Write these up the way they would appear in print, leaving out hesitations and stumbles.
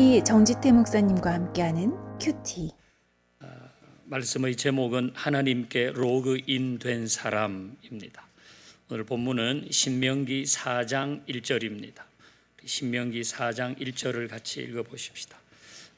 큐티 정지태 목사님과 함께하는 큐티. 말씀의 제목은 하나님께 로그인 된 사람입니다. 오늘 본문은 신명기 4장 1절입니다. 신명기 4장 1절을 같이 읽어보십시다.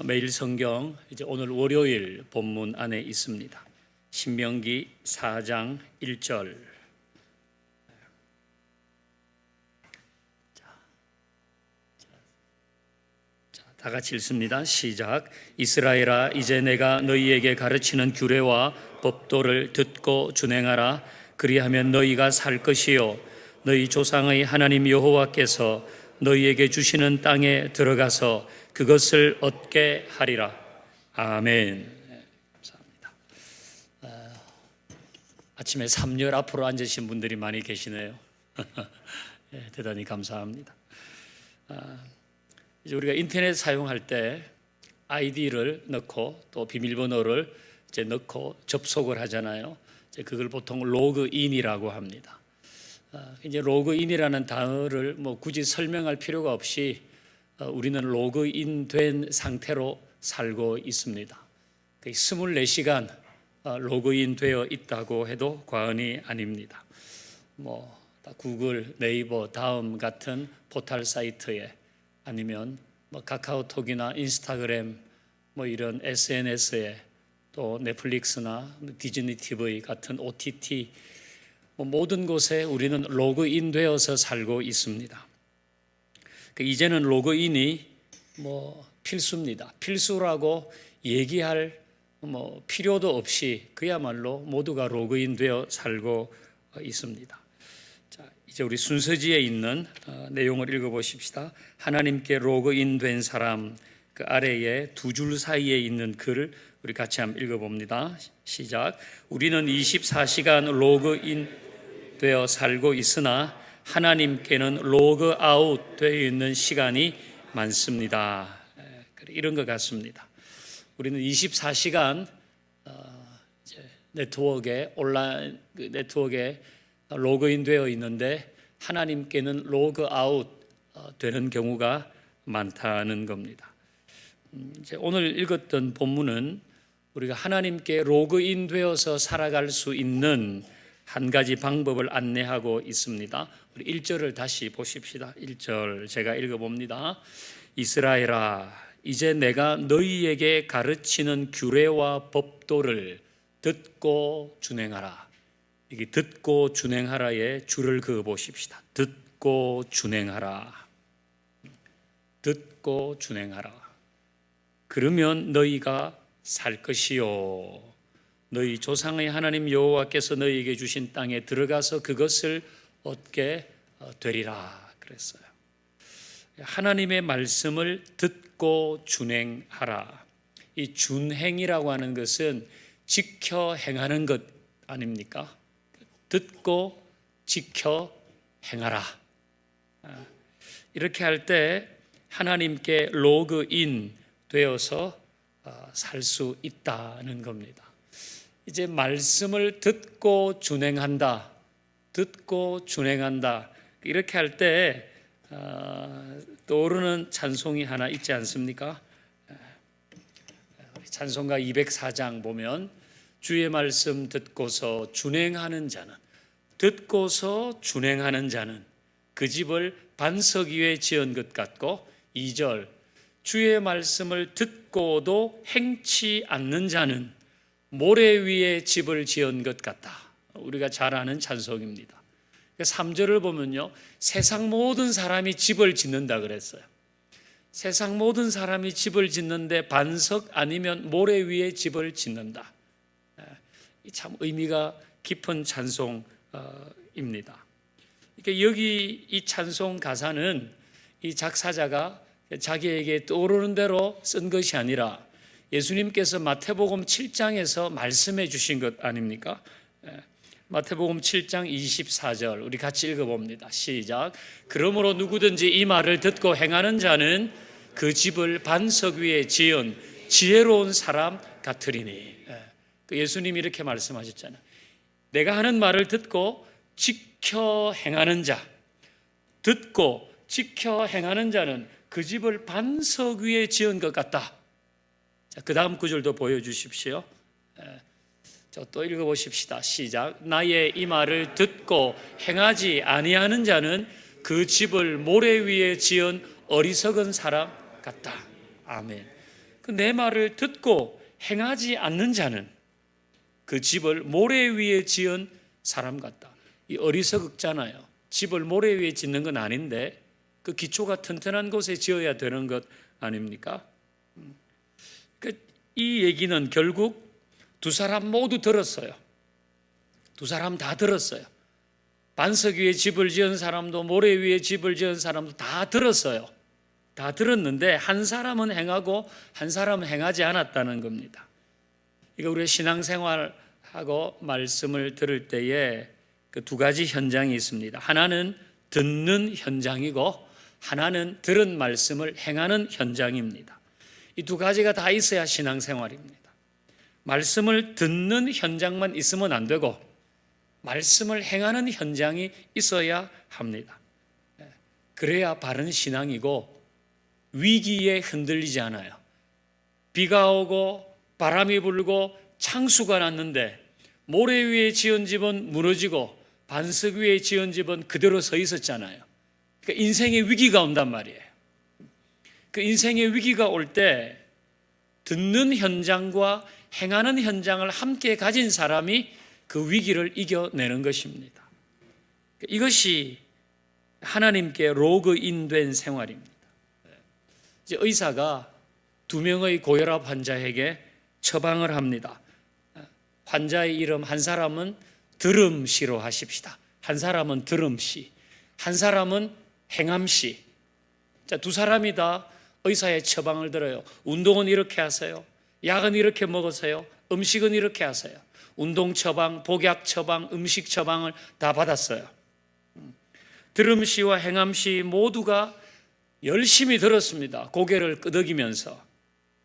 매일 성경 이제 오늘 월요일 본문 안에 있습니다. 신명기 4장 1절. 다 같이 읽습니다. 시작. 이스라엘아, 이제 내가 너희에게 가르치는 규례와 법도를 듣고 준행하라. 그리하면 너희가 살 것이요 너희 조상의 하나님 여호와께서 너희에게 주시는 땅에 들어가서 그것을 얻게 하리라. 아멘. 감사합니다. 아침에 3열 앞으로 앉으신 분들이 많이 계시네요. 대단히 감사합니다. 이제 우리가 인터넷 사용할 때 아이디를 넣고 또 비밀번호를 이제 넣고 접속을 하잖아요. 이제 그걸 보통 로그인이라고 합니다. 이제 로그인이라는 단어를 뭐 굳이 설명할 필요가 없이 우리는 로그인된 상태로 살고 있습니다. 24시간 로그인 되어 있다고 해도 과언이 아닙니다. 뭐 구글, 네이버, 다음 같은 포털 사이트에 아니면 뭐 카카오톡이나 인스타그램 뭐 이런 SNS에 또 넷플릭스나 디즈니 TV 같은 OTT 뭐 모든 곳에 우리는 로그인 되어서 살고 있습니다. 이제는 로그인이 뭐 필수입니다. 필수라고 얘기할 뭐 필요도 없이 그야말로 모두가 로그인 되어 살고 있습니다. 이제 우리 순서지에 있는 내용을 읽어보십시다. 하나님께 로그인 된 사람, 그 아래에 두 줄 사이에 있는 글을 우리 같이 한번 읽어봅니다. 시작. 우리는 24시간 로그인 되어 살고 있으나 하나님께는 로그아웃 되어 있는 시간이 많습니다. 이런 것 같습니다. 우리는 24시간 네트워크에 온라인 네트워크에 로그인 되어 있는데 하나님께는 로그아웃 되는 경우가 많다는 겁니다. 이제 오늘 읽었던 본문은 우리가 하나님께 로그인 되어서 살아갈 수 있는 한 가지 방법을 안내하고 있습니다. 우리 1절을 다시 보십시다. 1절 제가 읽어봅니다. 이스라엘아, 이제 내가 너희에게 가르치는 규례와 법도를 듣고 준행하라. 이게 듣고 준행하라에 줄을 그어 보십시다. 듣고 준행하라. 듣고 준행하라. 그러면 너희가 살 것이요 너희 조상의 하나님 여호와께서 너희에게 주신 땅에 들어가서 그것을 얻게 되리라 그랬어요. 하나님의 말씀을 듣고 준행하라. 이 준행이라고 하는 것은 지켜 행하는 것 아닙니까? 듣고 지켜 행하라. 이렇게 할 때 하나님께 로그인 되어서 살 수 있다는 겁니다. 이제 말씀을 듣고 준행한다. 듣고 준행한다. 이렇게 할 때 떠오르는 찬송이 하나 있지 않습니까? 찬송가 204장 보면 주의 말씀 듣고서 준행하는 자는 듣고서 준행하는 자는 그 집을 반석 위에 지은 것 같고 2절 주의 말씀을 듣고도 행치 않는 자는 모래 위에 집을 지은 것 같다. 우리가 잘 아는 찬송입니다. 3절을 보면요 세상 모든 사람이 집을 짓는다 그랬어요. 세상 모든 사람이 집을 짓는데 반석 아니면 모래 위에 집을 짓는다. 참 의미가 깊은 찬송입니다. 그러니까 여기 이 찬송 가사는 이 작사자가 자기에게 떠오르는 대로 쓴 것이 아니라 예수님께서 마태복음 7장에서 말씀해 주신 것 아닙니까? 마태복음 7장 24절 우리 같이 읽어봅니다. 시작. 그러므로 누구든지 이 말을 듣고 행하는 자는 그 집을 반석 위에 지은 지혜로운 사람 같으리니. 예수님이 이렇게 말씀하셨잖아요. 내가 하는 말을 듣고 지켜 행하는 자, 듣고 지켜 행하는 자는 그 집을 반석 위에 지은 것 같다. 자, 그 다음 구절도 보여주십시오. 또 읽어보십시다. 시작. 나의 이 말을 듣고 행하지 아니하는 자는 그 집을 모래 위에 지은 어리석은 사람 같다. 아멘. 내 말을 듣고 행하지 않는 자는 그 집을 모래 위에 지은 사람 같다. 이 어리석잖아요. 집을 모래 위에 짓는 건 아닌데 그 기초가 튼튼한 곳에 지어야 되는 것 아닙니까? 이 얘기는 결국 두 사람 모두 들었어요. 두 사람 다 들었어요. 반석 위에 집을 지은 사람도 모래 위에 집을 지은 사람도 다 들었어요. 다 들었는데 한 사람은 행하고 한 사람은 행하지 않았다는 겁니다. 이거 우리가 신앙생활하고 말씀을 들을 때에 그 두 가지 현장이 있습니다. 하나는 듣는 현장이고 하나는 들은 말씀을 행하는 현장입니다. 이 두 가지가 다 있어야 신앙생활입니다. 말씀을 듣는 현장만 있으면 안 되고 말씀을 행하는 현장이 있어야 합니다. 그래야 바른 신앙이고 위기에 흔들리지 않아요. 비가 오고 바람이 불고 창수가 났는데 모래 위에 지은 집은 무너지고 반석 위에 지은 집은 그대로 서 있었잖아요. 그러니까 인생의 위기가 온단 말이에요. 그 인생의 위기가 올 때 듣는 현장과 행하는 현장을 함께 가진 사람이 그 위기를 이겨내는 것입니다. 이것이 하나님께 로그인된 생활입니다. 이제 의사가 2명의 고혈압 환자에게 처방을 합니다. 환자의 이름 한 사람은 드름씨로 하십시다. 한 사람은 드름씨, 한 사람은 행암씨. 자, 두 사람이 다 의사의 처방을 들어요. 운동은 이렇게 하세요. 약은 이렇게 먹으세요. 음식은 이렇게 하세요. 운동 처방, 복약 처방, 음식 처방을 다 받았어요. 드름씨와 행암씨 모두가 열심히 들었습니다. 고개를 끄덕이면서.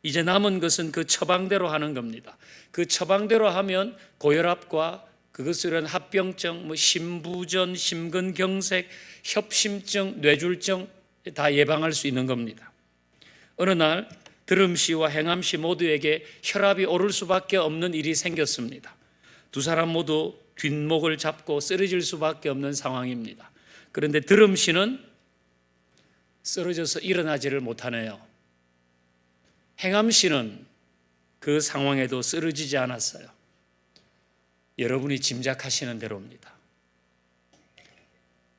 이제 남은 것은 그 처방대로 하는 겁니다. 그 처방대로 하면 고혈압과 그것을 합병증, 심부전, 심근경색, 협심증, 뇌졸중 다 예방할 수 있는 겁니다. 어느 날 드름씨와 행암씨 모두에게 혈압이 오를 수밖에 없는 일이 생겼습니다. 두 사람 모두 뒷목을 잡고 쓰러질 수밖에 없는 상황입니다. 그런데 드름씨는 쓰러져서 일어나지를 못하네요. 행암씨는 그 상황에도 쓰러지지 않았어요. 여러분이 짐작하시는 대로입니다.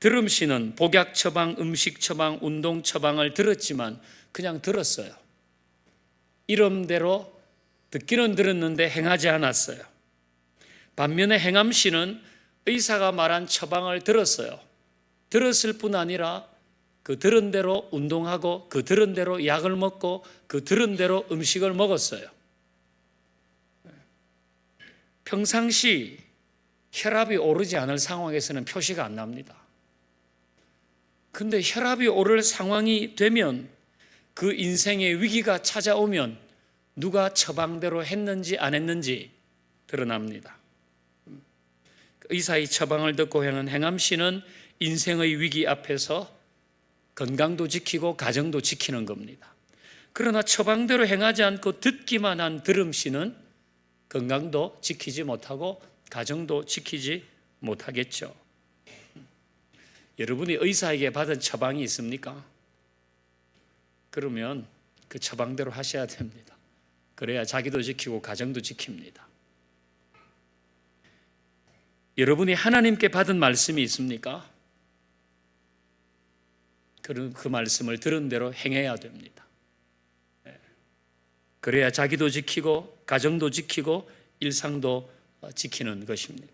드름씨는 복약 처방, 음식 처방, 운동 처방을 들었지만 그냥 들었어요. 이름대로 듣기는 들었는데 행하지 않았어요. 반면에 행암씨는 의사가 말한 처방을 들었어요. 들었을 뿐 아니라 그 들은 대로 운동하고 그 들은 대로 약을 먹고 그 들은 대로 음식을 먹었어요. 평상시 혈압이 오르지 않을 상황에서는 표시가 안 납니다. 근데 혈압이 오를 상황이 되면 그 인생의 위기가 찾아오면 누가 처방대로 했는지 안 했는지 드러납니다. 의사의 처방을 듣고 행한 행암씨는 인생의 위기 앞에서 건강도 지키고 가정도 지키는 겁니다. 그러나 처방대로 행하지 않고 듣기만 한 드름씨는 건강도 지키지 못하고 가정도 지키지 못하겠죠. 여러분이 의사에게 받은 처방이 있습니까? 그러면 그 처방대로 하셔야 됩니다. 그래야 자기도 지키고 가정도 지킵니다. 여러분이 하나님께 받은 말씀이 있습니까? 그 말씀을 들은 대로 행해야 됩니다. 그래야 자기도 지키고 가정도 지키고 일상도 지키는 것입니다.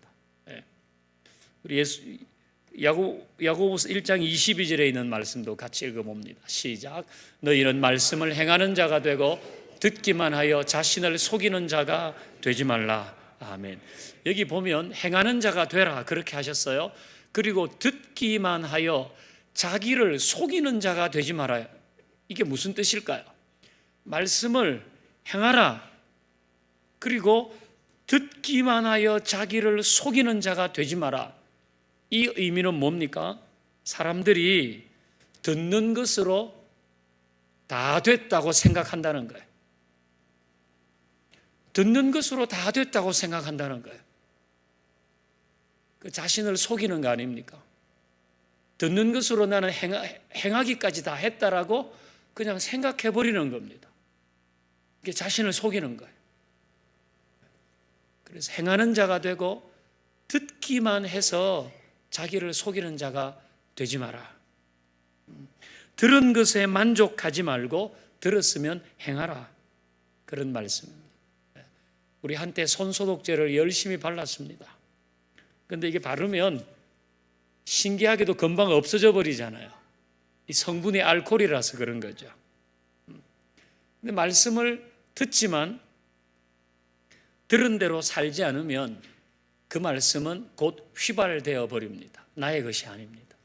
우리 야고보서 1장 22절에 있는 말씀도 같이 읽어봅니다. 시작. 너희는 말씀을 행하는 자가 되고 듣기만 하여 자신을 속이는 자가 되지 말라. 아멘. 여기 보면 행하는 자가 되라 그렇게 하셨어요. 그리고 듣기만 하여 자기를 속이는 자가 되지 말아요. 이게 무슨 뜻일까요? 말씀을 행하라. 그리고 듣기만 하여 자기를 속이는 자가 되지 마라. 이 의미는 뭡니까? 사람들이 듣는 것으로 다 됐다고 생각한다는 거예요. 듣는 것으로 다 됐다고 생각한다는 거예요. 그 자신을 속이는 거 아닙니까? 듣는 것으로 나는 행하기까지 다 했다라고 그냥 생각해 버리는 겁니다. 이게 자신을 속이는 거예요. 그래서 행하는 자가 되고 듣기만 해서 자기를 속이는 자가 되지 마라. 들은 것에 만족하지 말고 들었으면 행하라. 그런 말씀입니다. 우리 한때 손소독제를 열심히 발랐습니다. 그런데 이게 바르면 신기하게도 금방 없어져 버리잖아요. 이 성분이 알코올이라서 그런 거죠. 근데 말씀을 듣지만 들은 대로 살지 않으면 그 말씀은 곧 휘발되어 버립니다. 나의 것이 아닙니다.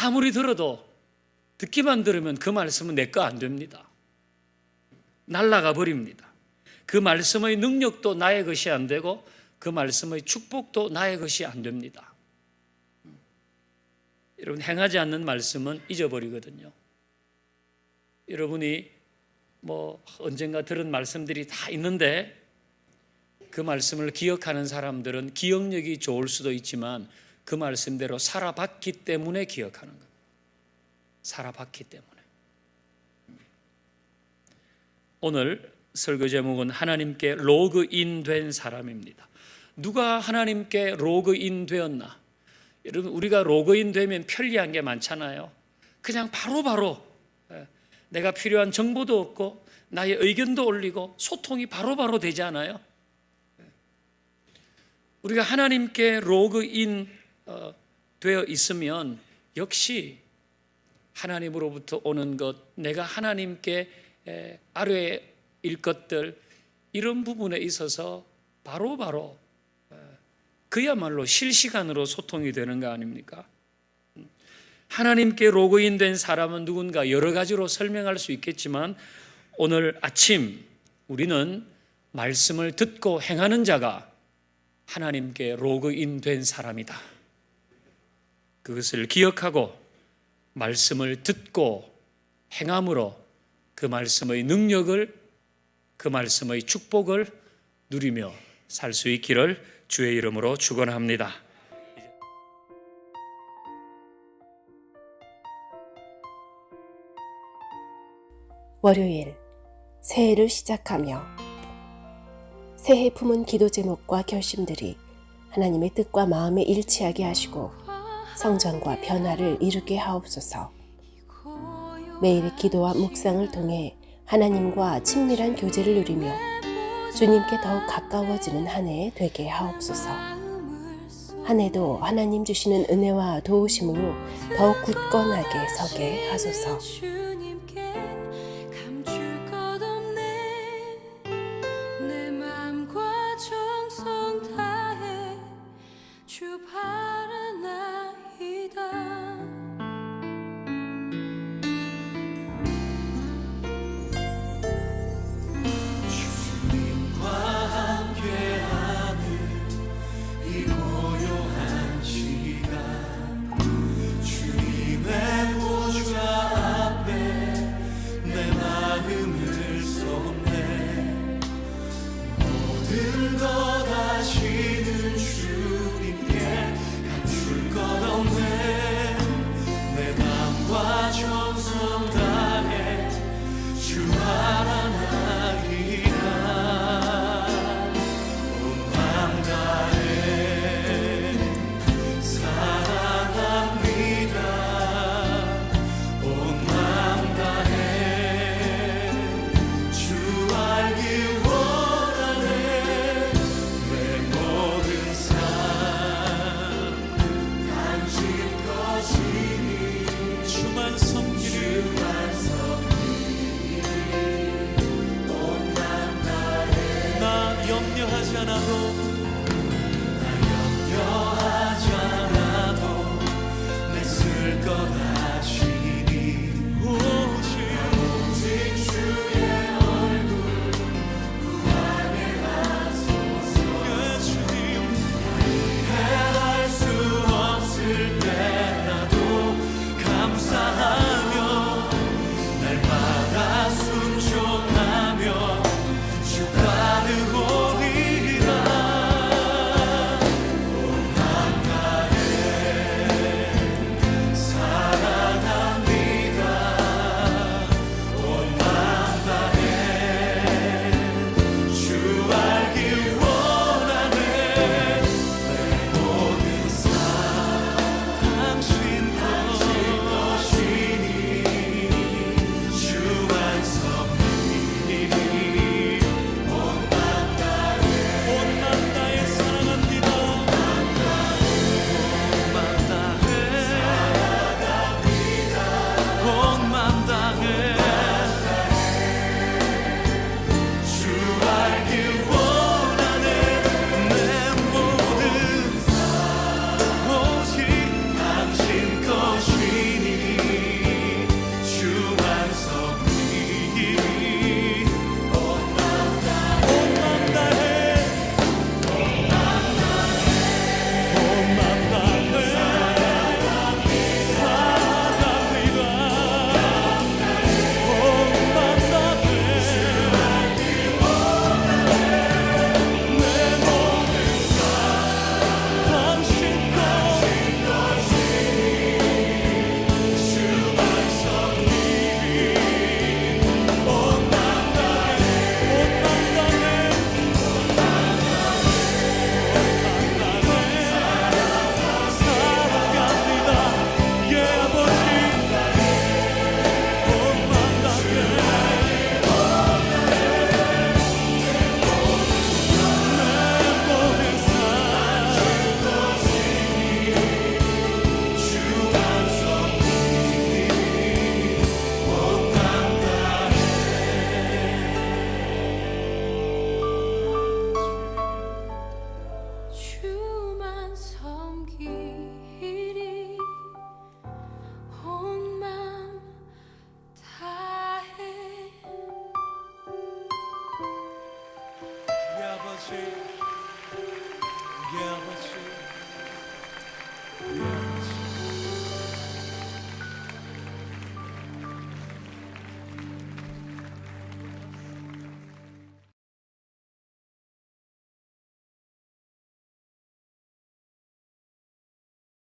아무리 들어도 듣기만 들으면 그 말씀은 내 거 안 됩니다. 날아가 버립니다. 그 말씀의 능력도 나의 것이 안 되고 그 말씀의 축복도 나의 것이 안 됩니다. 여러분, 행하지 않는 말씀은 잊어버리거든요. 여러분이 언젠가 들은 말씀들이 다 있는데 그 말씀을 기억하는 사람들은 기억력이 좋을 수도 있지만 그 말씀대로 살아봤기 때문에 기억하는 겁니다. 살아봤기 때문에. 오늘 설교 제목은 하나님께 로그인 된 사람입니다. 누가 하나님께 로그인 되었나? 여러분, 우리가 로그인 되면 편리한 게 많잖아요. 그냥 바로바로 내가 필요한 정보도 얻고 나의 의견도 올리고 소통이 바로바로 되지 않아요? 우리가 하나님께 로그인 되어 있으면 역시 하나님으로부터 오는 것, 내가 하나님께 아뢰일 것들, 이런 부분에 있어서 바로바로 그야말로 실시간으로 소통이 되는 거 아닙니까? 하나님께 로그인 된 사람은 누군가 여러 가지로 설명할 수 있겠지만 오늘 아침 우리는 말씀을 듣고 행하는 자가 하나님께 로그인 된 사람이다. 그것을 기억하고 말씀을 듣고 행함으로 그 말씀의 능력을, 그 말씀의 축복을 누리며 살 수 있기를 주의 이름으로 축원합니다. 월요일, 새해를 시작하며 새해 품은 기도 제목과 결심들이 하나님의 뜻과 마음에 일치하게 하시고 성장과 변화를 이루게 하옵소서. 매일의 기도와 묵상을 통해 하나님과 친밀한 교제를 누리며 주님께 더욱 가까워지는 한 해 되게 하옵소서. 한 해도 하나님 주시는 은혜와 도우심으로 더욱 굳건하게 서게 하소서. 염려하지 않아도